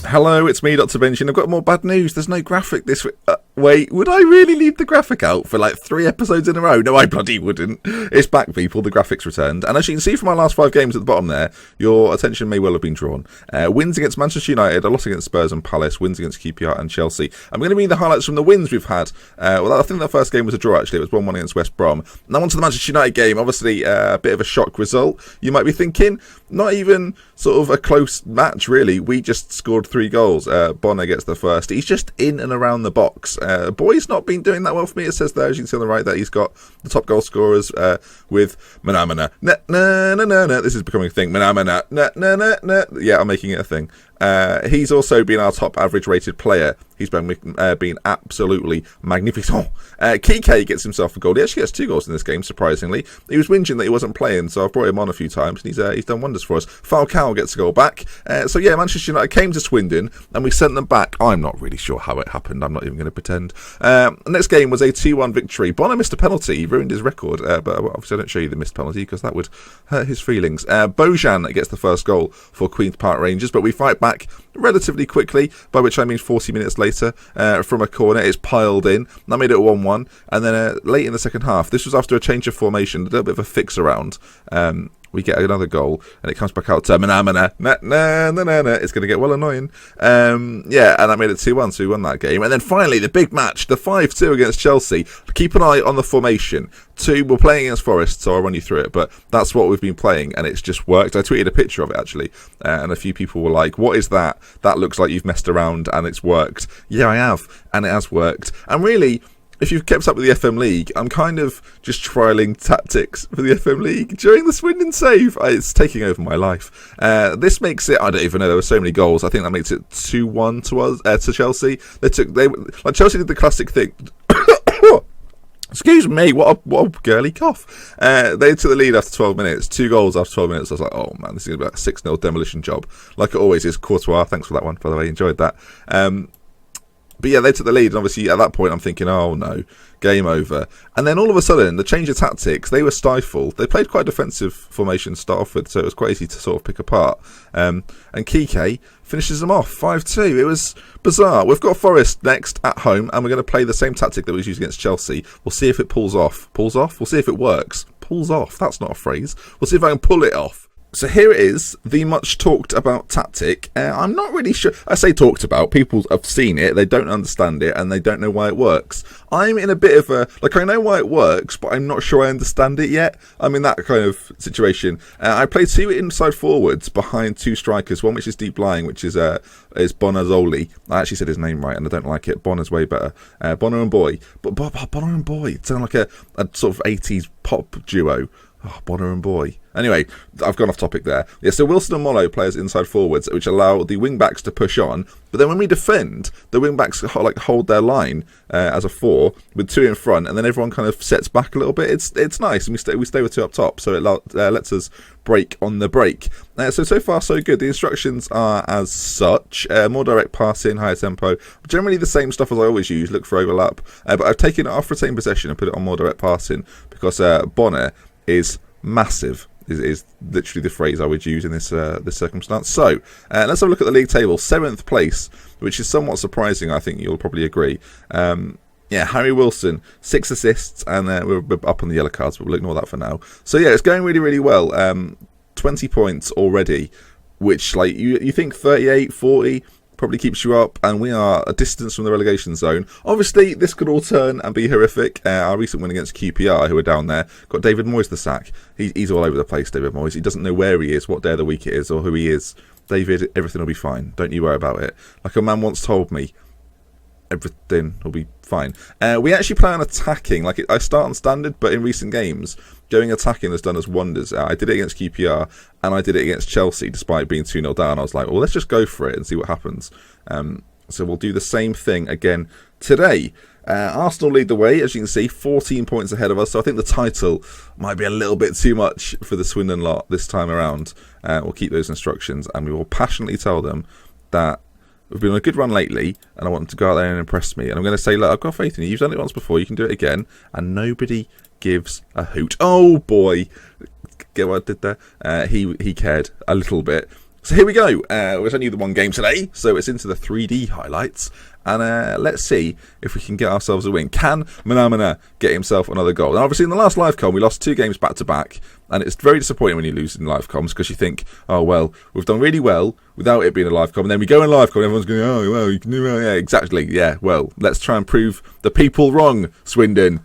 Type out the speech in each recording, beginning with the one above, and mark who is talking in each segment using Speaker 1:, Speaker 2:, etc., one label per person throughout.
Speaker 1: Hello, it's me, Dr. Benji, and I've got more bad news. There's no graphic this week. Wait, would I really leave the graphic out for like 3 episodes in a row? No, I bloody wouldn't. It's back, people. The graphics returned. And as you can see from my last 5 games at the bottom there, your attention may well have been drawn. Wins against Manchester United, a loss against Spurs and Palace, wins against QPR and Chelsea. I'm going to read the highlights from the wins we've had. Well, I think the first game was a draw, actually. It was 1-1 against West Brom. Now on to the Manchester United game. Obviously, a bit of a shock result. You might be thinking, not even sort of a close match, really. We just scored 3 goals. Bonner gets the first. He's just in and around the box. Boy's not been doing that well for me. It says there, as you can see on the right, that he's got the top goal scorers with Manamana. This is becoming a thing. Manamana. Yeah, I'm making it a thing. He's also been our top average rated player. He's been absolutely magnificent. Kike gets himself a goal. He actually gets 2 goals in this game, surprisingly. He was whinging that he wasn't playing, so I've brought him on a few times, and he's done wonders for us. Falcao gets a goal back. So yeah, Manchester United came to Swindon, and we sent them back. I'm not really sure how it happened. I'm not even going to pretend. The next game was a 2-1 victory. Bonner missed a penalty. He ruined his record, but obviously I don't show you the missed penalty, because that would hurt his feelings. Bojan gets the first goal for Queen's Park Rangers, but we fight back relatively quickly, by which I mean 40 minutes later, from a corner. It's piled in. That made it 1-1. And then late in the second half, this was after a change of formation, a little bit of a fix around. We get another goal, and it comes back out to Manamana. It's going to get well annoying. Yeah, and that made it 2-1, so we won that game. And then finally, the big match, the 5-2 against Chelsea. Keep an eye on the formation. We're playing against Forest, so I'll run you through it, but that's what we've been playing, and it's just worked. I tweeted a picture of it, actually, and a few people were like, what is that? That looks like you've messed around, and it's worked. Yeah, I have, and it has worked. And really, if you've kept up with the FM League, I'm kind of just trialling tactics for the FM League during the Swindon save. It's taking over my life. This makes it, I don't even know, there were so many goals. I think that makes it 2-1 to us, to Chelsea. Chelsea did the classic thing. Excuse me, what a girly cough. They took the lead after 12 minutes, 2 goals after 12 minutes. I was like, oh man, this is about a 6-0 demolition job. Like it always is. Courtois, thanks for that one, by the way, enjoyed that. But yeah, they took the lead, and obviously at that point I'm thinking, oh no, game over. And then all of a sudden, the change of tactics, they were stifled. They played quite a defensive formation to start off with, so it was quite easy to sort of pick apart. And Kike finishes them off, 5-2. It was bizarre. We've got Forest next at home, and we're going to play the same tactic that we used against Chelsea. We'll see if it pulls off. Pulls off? We'll see if it works. Pulls off, that's not a phrase. We'll see if I can pull it off. So here it is, the much talked about tactic. I'm not really sure. I say talked about, people have seen it, they don't understand it, and they don't know why it works. I'm in a bit of a, I know why it works, but I'm not sure I understand it yet. I'm in that kind of situation. I play 2 inside forwards behind 2 strikers, one which is deep lying, which is Bonazzoli. I actually said his name right, and I don't like it. Bonner's way better. Bonner and Boy. But Bonner and Boy, it sounds like a sort of 80s pop duo. Oh, Bonner and Boy. Anyway, I've gone off topic there. Yeah, so Wilson and Mollo play as inside forwards, which allow the wing-backs to push on. But then when we defend, the wing-backs hold their line as a 4, with 2 in front, and then everyone kind of sets back a little bit. It's nice, and we stay with 2 up top, so it lets us break on the break. So far, so good. The instructions are as such. More direct passing, higher tempo. Generally the same stuff as I always use, look for overlap. But I've taken it off retain possession and put it on more direct passing, because Bonner is massive, is literally the phrase I would use in this circumstance. So let's have a look at the league table. 7th place, which is somewhat surprising, I think you'll probably agree. Yeah, Harry Wilson, 6 assists, and we're up on the yellow cards, but we'll ignore that for now. So yeah, it's going really, really well. 20 points already, which like you think 38, 40... probably keeps you up, and we are a distance from the relegation zone. Obviously, this could all turn and be horrific. Our recent win against QPR, who are down there, got David Moyes the sack. He's all over the place, David Moyes. He doesn't know where he is, what day of the week it is, or who he is. David, everything will be fine. Don't you worry about it. Like a man once told me, everything will be fine. We actually play on attacking. Like I start on standard, but in recent games, going attacking has done us wonders. I did it against QPR, and I did it against Chelsea, despite being 2-0 down. I was like, well, let's just go for it and see what happens. So we'll do the same thing again today. Arsenal lead the way, as you can see, 14 points ahead of us. So I think the title might be a little bit too much for the Swindon lot this time around. We'll keep those instructions, and we will passionately tell them that we've been on a good run lately, and I want them to go out there and impress me. And I'm going to say, look, I've got faith in you. You've done it once before. You can do it again. And nobody gives a hoot. Oh, boy. Get what I did there? He cared a little bit. So here we go. There's only the one game today, so it's into the 3D highlights. And let's see if we can get ourselves a win. Can Manamana get himself another goal? Now, obviously, in the last live com, we lost 2 games back-to-back. And it's very disappointing when you lose in live comms because you think, oh, well, we've done really well without it being a live com. And then we go in live com and everyone's going, oh, well, you can do well. Yeah, exactly. Yeah, well, let's try and prove the people wrong, Swindon.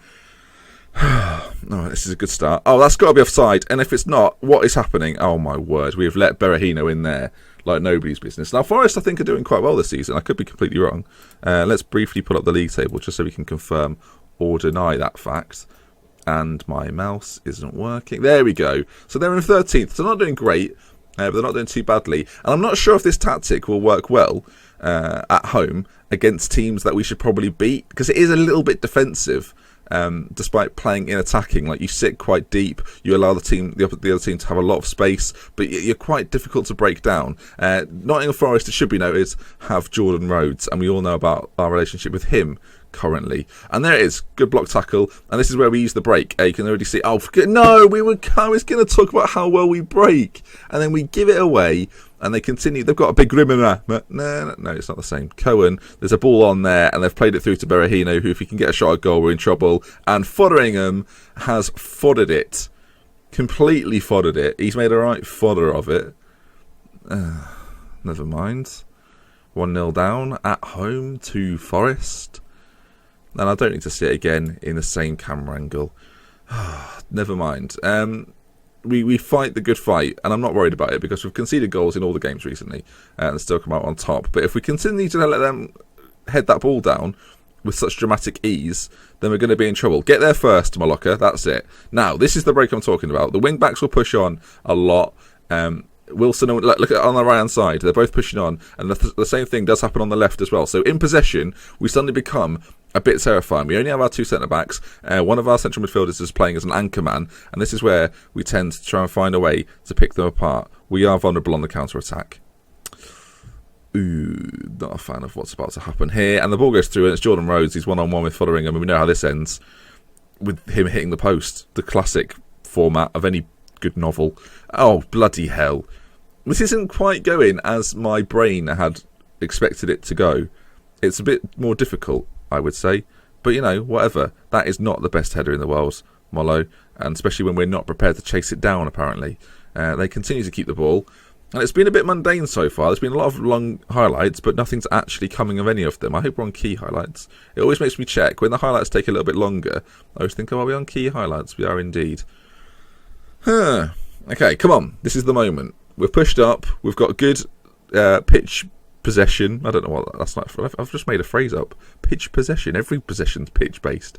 Speaker 1: Oh, this is a good start. Oh, that's got to be offside. And if it's not, what is happening? Oh, my word. We have let Berahino in there like nobody's business. Now, Forest, I think, are doing quite well this season. I could be completely wrong. Let's briefly pull up the league table just so we can confirm or deny that fact. And my mouse isn't working. There we go. So they're in 13th. So they're not doing great, but they're not doing too badly. And I'm not sure if this tactic will work well at home against teams that we should probably beat, because it is a little bit defensive. Despite playing in attacking, like you sit quite deep, you allow the other team to have a lot of space, but you're quite difficult to break down. Nottingham Forest, it should be noted, have Jordan Rhodes, and we all know about our relationship with him currently. And there it is, good block tackle, and this is where we use the break. You can already see, I was going to talk about how well we break, and then we give it away. And they continue. They've got a big Grimmer. No, it's not the same. Cohen, there's a ball on there, and they've played it through to Berahino, who, if he can get a shot at goal, we're in trouble. And Fotheringham has foddered it. Completely foddered it. He's made a right fodder of it. Never mind. 1-0 down at home to Forest. And I don't need to see it again in the same camera angle. Never mind. We fight the good fight, and I'm not worried about it because we've conceded goals in all the games recently and still come out on top. But if we continue to let them head that ball down with such dramatic ease, then we're going to be in trouble. Get there first, Maloka. That's it. Now, this is the break I'm talking about. The wing-backs will push on a lot. Wilson, look at on the right-hand side. They're both pushing on, and the same thing does happen on the left as well. So in possession, we suddenly become a bit terrifying. We only have our 2 centre-backs. One of our central midfielders is playing as an anchor man, and this is where we tend to try and find a way to pick them apart. We are vulnerable on the counter-attack. Ooh, not a fan of what's about to happen here. And the ball goes through, and it's Jordan Rhodes. He's one-on-one with Fotheringham, and we know how this ends, with him hitting the post. The classic format of any good novel. Oh, bloody hell. This isn't quite going as my brain had expected it to go. It's a bit more difficult, I would say. But, whatever. That is not the best header in the world, Molo. And especially when we're not prepared to chase it down, apparently. They continue to keep the ball. And it's been a bit mundane so far. There's been a lot of long highlights, but nothing's actually coming of any of them. I hope we're on key highlights. It always makes me check. When the highlights take a little bit longer, I always think, are we on key highlights? We are indeed. Okay, come on. This is the moment. We're pushed up. We've got good pitch possession. I don't know what that's like. I've just made a phrase up. Pitch possession. Every possession's pitch based.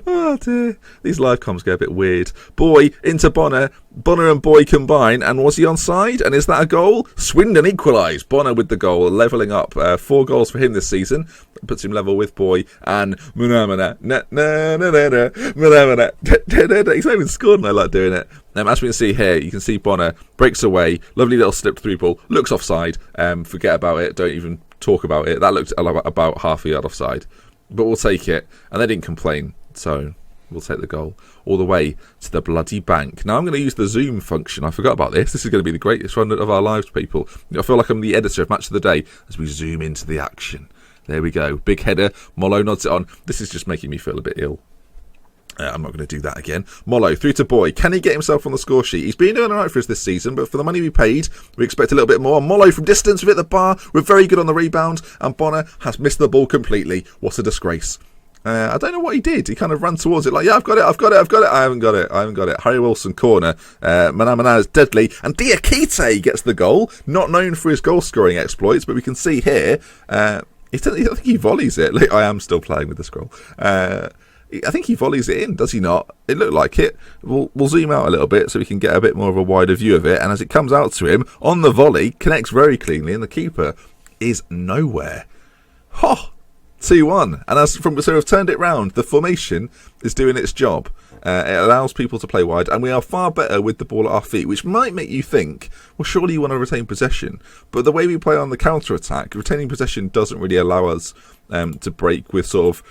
Speaker 1: Oh dear. These live comms get a bit weird. Boy into Bonner. Bonner and Boy combine. And was he onside? And is that a goal? Swindon equalised. Bonner with the goal. Levelling up. 4 goals for him this season. Puts him level with Boy. And Munamana. He's not even scored, and I like doing it. As we can see here, you can see Bonner breaks away. Lovely little slip through ball. Looks offside. Forget about it. Don't even talk about it. That looked about half a yard offside. But we'll take it. And they didn't complain. So we'll take the goal all the way to the bloody bank. Now I'm going to use the zoom function. I forgot about this. This is going to be the greatest run of our lives, people. I feel like I'm the editor of Match of the Day as we zoom into the action. There we go. Big header. Molo nods it on. This is just making me feel a bit ill. I'm not going to do that again. Molo through to Boy. Can he get himself on the score sheet? He's been doing all right for us this season, but for the money we paid, we expect a little bit more. Molo from distance, we've hit the bar. We're very good on the rebound, and Bonner has missed the ball completely. What a disgrace. I don't know what he did. He kind of ran towards it like, yeah, I've got it. I haven't got it. Harry Wilson corner. Manamana is deadly. And Diakite gets the goal. Not known for his goal-scoring exploits, but we can see here, I think he volleys it. Like, I am still playing with the scroll. I think he volleys it in, does he not? It looked like it. We'll zoom out a little bit so we can get a bit more of a wider view of it. And as it comes out to him, on the volley, connects very cleanly, and the keeper is nowhere. 2-1. And so we've turned it round. The formation is doing its job. It allows people to play wide, and we are far better with the ball at our feet, which might make you think, well, surely you want to retain possession. But the way we play on the counter-attack, retaining possession doesn't really allow us to break with sort of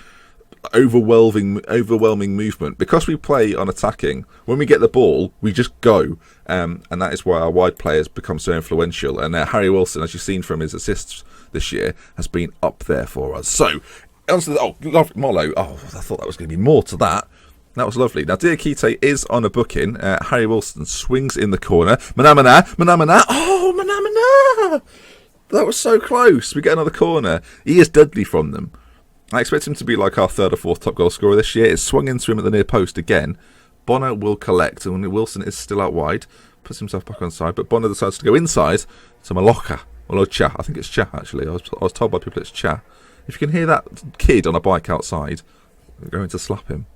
Speaker 1: overwhelming movement. Because we play on attacking, when we get the ball, we just go. And that is why our wide players become so influential. And Harry Wilson, as you've seen from his assists this year, has been up there for us. So, onto the, Molo. Oh, I thought that was going to be more to that. That was lovely. Now, Diakite is on a booking. Harry Wilson swings in the corner. Manamana. Oh, Manamana! That was so close. We get another corner. He is deadly from them. I expect him to be like our third or fourth top goal scorer this year. It's swung into him at the near post again. Bonner will collect, and Wilson is still out wide. Puts himself back on side, but Bonner decides to go inside to Malocha. Well, Cha. I think it's Cha, actually. I was told by people it's Cha. If you can hear that kid on a bike outside, we're going to slap him.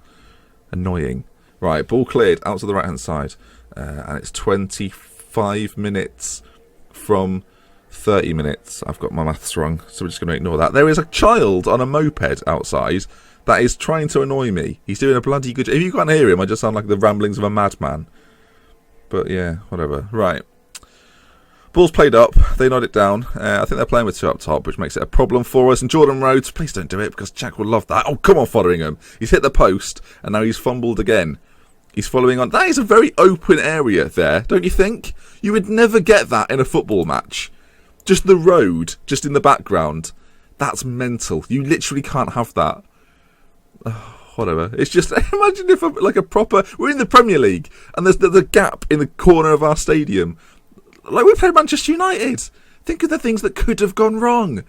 Speaker 1: Annoying. Right, ball cleared out to the right-hand side. And it's 25 minutes from 30 minutes. I've got my maths wrong, so we're just going to ignore that. There is a child on a moped outside that is trying to annoy me. He's doing a bloody good job. If you can't hear him, I just sound like the ramblings of a madman. But yeah, whatever. Right. Ball's played up. They nod it down. I think they're playing with two up top, which makes it a problem for us. And Jordan Rhodes, please don't do it, because Jack will love that. Oh, come on, Fotheringham. He's hit the post, and now he's fumbled again. He's following on. That is a very open area there, don't you think? You would never get that in a football match. Just the road, just in the background. That's mental. You literally can't have that. Whatever. It's just, imagine if a proper... We're in the Premier League, and there's the gap in the corner of our stadium. Like, we played Manchester United. Think of the things that could have gone wrong.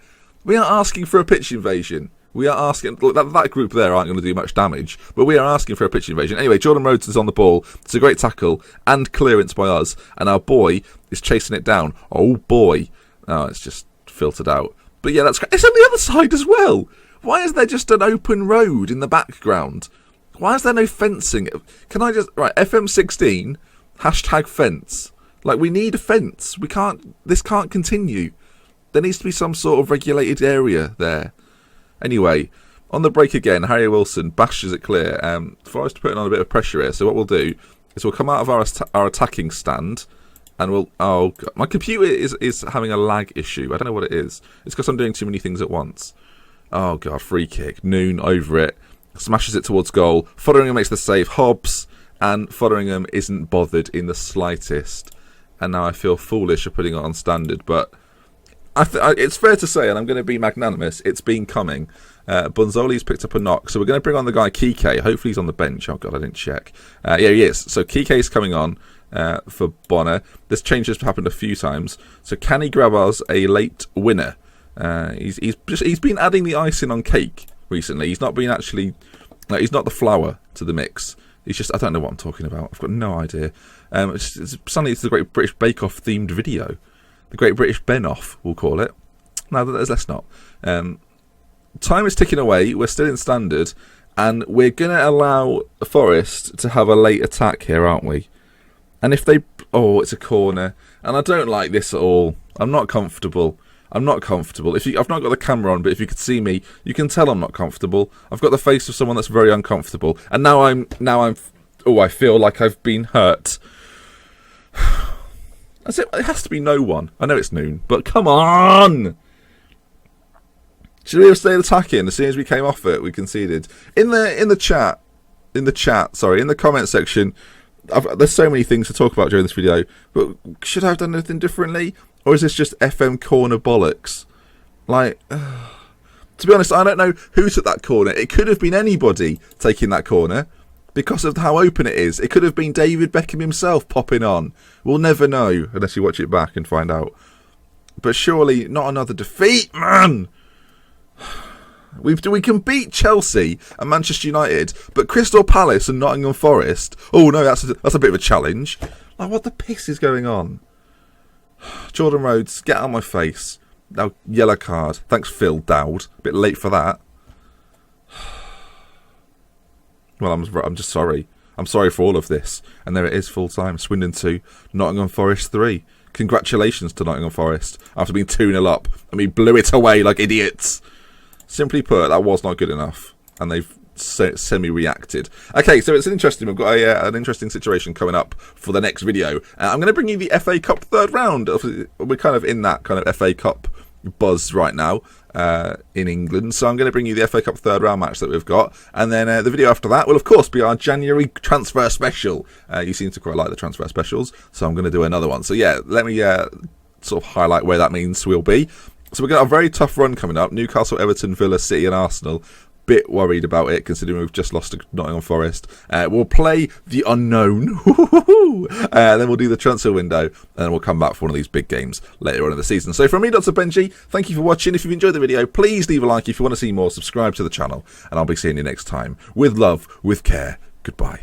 Speaker 1: We are asking for a pitch invasion. We are asking... Look, that group there aren't going to do much damage, but we are asking for a pitch invasion. Anyway, Jordan Rhodes is on the ball. It's a great tackle and clearance by us, and our boy is chasing it down. Oh, boy. Oh, it's just filtered out. But yeah, that's great. It's on the other side as well. Why is there just an open road in the background? Why is there no fencing? Can I just... Right, FM16, #fence. Like, we need a fence. This can't continue. There needs to be some sort of regulated area there. Anyway, on the break again, Harry Wilson bashes it clear. Forest putting on a bit of pressure here. So what we'll do is we'll come out of our attacking stand, and we'll... Oh, God. My computer is having a lag issue. I don't know what it is. It's because I'm doing too many things at once. Oh, God, free kick. Noon over it. Smashes it towards goal. Fotheringham makes the save. Hobbs, and Fotheringham isn't bothered in the slightest. And now I feel foolish for putting it on standard, but it's fair to say, and I'm going to be magnanimous, it's been coming. Bonzoli's picked up a knock, so we're going to bring on the guy Kike. Hopefully he's on the bench. Oh, God, I didn't check. Yeah, he is. So Kike's coming on for Bonner. This change has happened a few times. So can he grab us a late winner? He's been adding the icing on cake recently. He's not been actually... he's not the flour to the mix. He's just... I don't know what I'm talking about. I've got no idea. Suddenly it's the Great British Bake Off themed video. The Great British Ben Off, we'll call it. No, let's not. Time is ticking away. We're still in standard. And we're going to allow Forest to have a late attack here, aren't we? And if they... Oh, it's a corner. And I don't like this at all. I'm not comfortable. I've not got the camera on, but if you could see me, you can tell I'm not comfortable. I've got the face of someone that's very uncomfortable. And now I'm... Oh, I feel like I've been hurt. That's it. It has to be no one. I know it's noon, but come on! Should we have stayed attacking? As soon as we came off it, we conceded. In the comment section, there's so many things to talk about during this video, but should I have done anything differently? Or is this just FM corner bollocks? Like, to be honest, I don't know who took that corner. It could have been anybody taking that corner. Because of how open it is. It could have been David Beckham himself popping on. We'll never know unless you watch it back and find out. But surely not another defeat, man. We can beat Chelsea and Manchester United, but Crystal Palace and Nottingham Forest, oh no, that's a bit of a challenge. Like, what the piss is going on? Jordan Rhodes, get out of my face. Now, yellow card. Thanks, Phil Dowd. A bit late for that. Well, I'm just sorry. I'm sorry for all of this. And there it is, full time. Swindon 2, Nottingham Forest 3. Congratulations to Nottingham Forest after being 2-0 up, and we blew it away like idiots. Simply put, that was not good enough, and they've semi-reacted. Okay, so it's interesting. We've got an interesting situation coming up for the next video. I'm going to bring you the FA Cup third round. We're kind of in that kind of FA Cup buzz right now in England. So I'm going to bring you the FA Cup third round match that we've got. And then the video after that will, of course, be our January transfer special. You seem to quite like the transfer specials, so I'm going to do another one. So yeah, let me sort of highlight where that means we'll be. So we've got a very tough run coming up. Newcastle, Everton, Villa, City and Arsenal. Bit worried about it, considering we've just lost to Nottingham Forest. We'll play the unknown. Then we'll do the transfer window. And then we'll come back for one of these big games later on in the season. So from me, Dr. Benji, thank you for watching. If you've enjoyed the video, please leave a like. If you want to see more, subscribe to the channel. And I'll be seeing you next time. With love, with care. Goodbye.